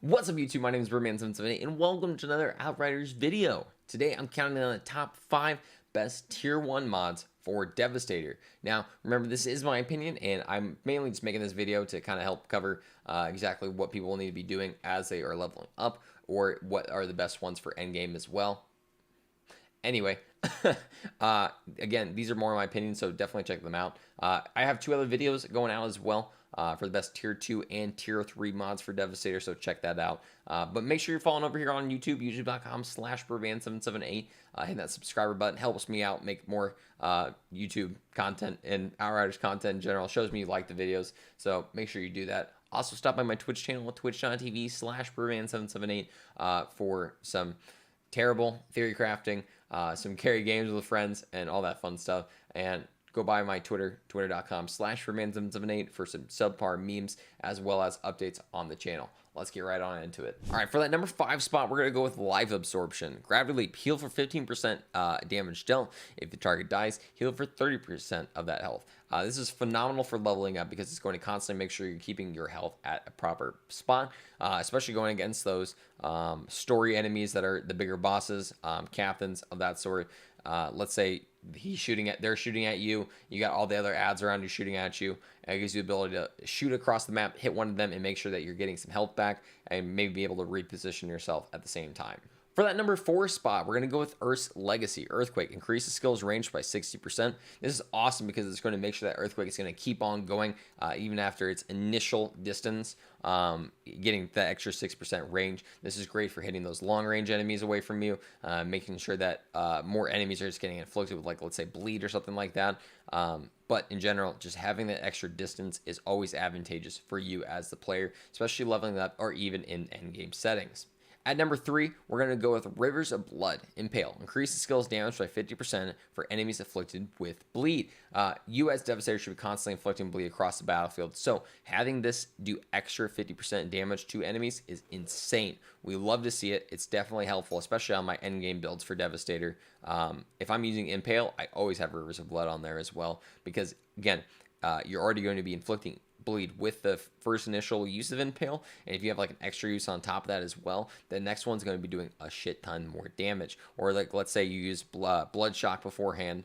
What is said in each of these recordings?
What's up YouTube, my name is Byrdman778 and welcome to another Outriders video. Today I'm counting down the top 5 best tier 1 mods for Devastator. Now remember, this is my opinion and I'm mainly just making this video to kind of help cover exactly what people need to be doing as they are leveling up, or what are the best ones for endgame as well. Anyway, again, these are more my opinions, so definitely check them out. I have 2 other videos going out as well for the best tier 2 and tier 3 mods for Devastator, so check that out. But make sure you're following over here on YouTube, youtube.com/Byrdman778. Hit that subscriber button, helps me out, make more YouTube content and Outriders content in general. Shows me you like the videos, so make sure you do that. Also, stop by my Twitch channel at twitch.tv/Byrdman778 for some terrible theory crafting, some carry games with friends, and all that fun stuff. And go by my Twitter, twitter.com/Byrdman778 for some subpar memes as well as updates on the channel. Let's get right on into it. All right, for that number 5 spot, we're going to go with Life Absorption. Gravity Leap, heal for 15% damage dealt. If the target dies, heal for 30% of that health. This is phenomenal for leveling up because it's going to constantly make sure you're keeping your health at a proper spot, especially going against those story enemies that are the bigger bosses, captains of that sort. Let's say they're shooting at you. You got all the other ads around you shooting at you. And it gives you the ability to shoot across the map, hit one of them, and make sure that you're getting some health back, and maybe be able to reposition yourself at the same time. For that number 4 spot, we're going to go with Earth's Legacy. Earthquake, increase the skill's range by 60%. This is awesome because it's going to make sure that Earthquake is going to keep on going even after its initial distance, getting that extra 6% range. This is great for hitting those long range enemies away from you, making sure that more enemies are just getting inflicted with, like, let's say bleed or something like that. But in general, just having that extra distance is always advantageous for you as the player, especially leveling up or even in endgame settings. At number 3, we're going to go with Rivers of Blood. Impale. Increase the skill's damage by 50% for enemies afflicted with bleed. You as Devastator should be constantly inflicting bleed across the battlefield, so having this do extra 50% damage to enemies is insane. We love to see it. It's definitely helpful, especially on my endgame builds for Devastator. If I'm using Impale, I always have Rivers of Blood on there as well, because, again, you're already going to be inflicting bleed with the first initial use of Impale, and if you have like an extra use on top of that as well, the next one's going to be doing a shit ton more damage. Or, like, let's say you use blood shock beforehand,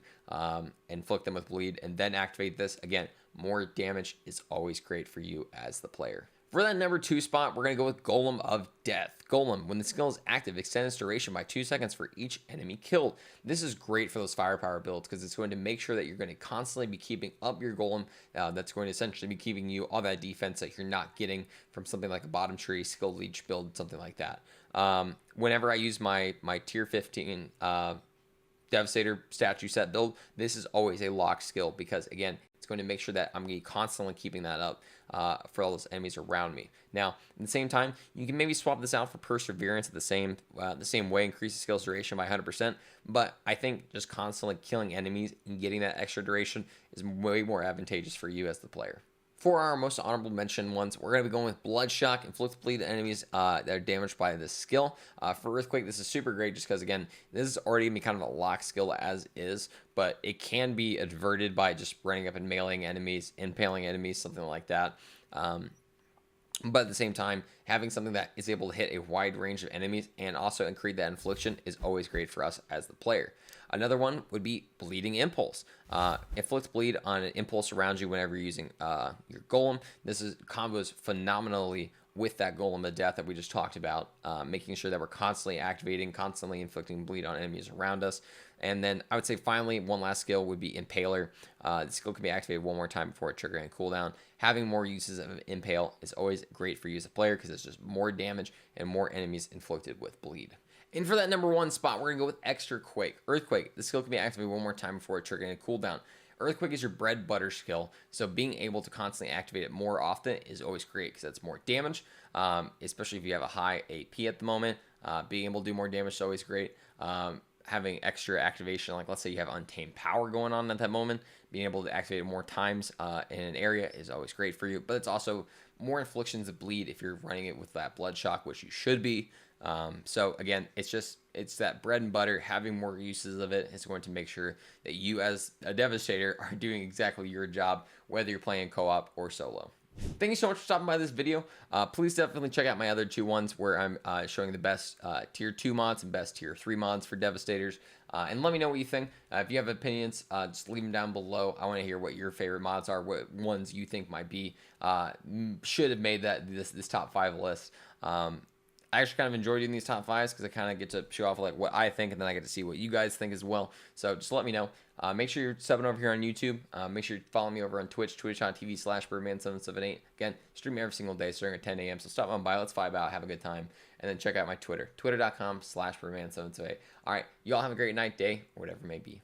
inflict them with bleed, and then activate this. Again, more damage is always great for you as the player. For that number 2 spot, we're going to go with Golem of Death. Golem, when the skill is active, extend its duration by 2 seconds for each enemy killed. This is great for those firepower builds because it's going to make sure that you're going to constantly be keeping up your Golem. That's going to essentially be keeping you all that defense that you're not getting from something like a bottom tree, skill leech build, something like that. Whenever I use my tier 15 Devastator statue set build, this is always a locked skill because, again, it's going to make sure that I'm going to be constantly keeping that up for all those enemies around me. Now, at the same time, you can maybe swap this out for Perseverance the same way, increase the skill's duration by 100%. But I think just constantly killing enemies and getting that extra duration is way more advantageous for you as the player. For our most honorable mention ones, we're going to be going with Blood Shock, inflict bleed to enemies that are damaged by this skill. For Earthquake, this is super great just because, again, this is already going to be kind of a lock skill as is, but it can be averted by just running up and meleeing enemies, impaling enemies, something like that. But at the same time, having something that is able to hit a wide range of enemies and also increase that infliction is always great for us as the player. Another one would be Bleeding Impulse. Inflict bleed on an impulse around you whenever you're using your Golem. This combos phenomenally with that Golem of Death that we just talked about, making sure that we're constantly activating, constantly inflicting bleed on enemies around us. And then I would say finally, one last skill would be Impaler. The skill can be activated one more time before it triggering a cooldown. Having more uses of Impale is always great for you as a player because it's just more damage and more enemies inflicted with bleed. And for that number 1 spot, we're going to go with Extra Quake. Earthquake. The skill can be activated one more time before it triggering a cooldown. Earthquake is your bread and butter skill, so being able to constantly activate it more often is always great because that's more damage, especially if you have a high AP at the moment. Being able to do more damage is always great. Having extra activation, like let's say you have Untamed Power going on at that moment, being able to activate it more times in an area is always great for you, but it's also more inflictions of bleed if you're running it with that Blood Shock, which you should be. So again, it's that bread and butter. Having more uses of it is going to make sure that you as a Devastator are doing exactly your job, whether you're playing co-op or solo. Thank you so much for stopping by this video. Please definitely check out my other 2 ones where I'm showing the best tier 2 mods and best tier 3 mods for Devastators. And let me know what you think. If you have opinions, just leave them down below. I want to hear what your favorite mods are, what ones you think might be should have made this top 5 list. I actually kind of enjoy doing these top 5s because I kind of get to show off like what I think, and then I get to see what you guys think as well. So just let me know. Make sure you're subbing over here on YouTube. Make sure you follow me over on Twitch, twitch.tv/Byrdman778. Again, stream every single day starting at 10 a.m. So stop on by, let's vibe out, have a good time, and then check out my Twitter, twitter.com/Byrdman778. All right, y'all have a great night, day, or whatever it may be.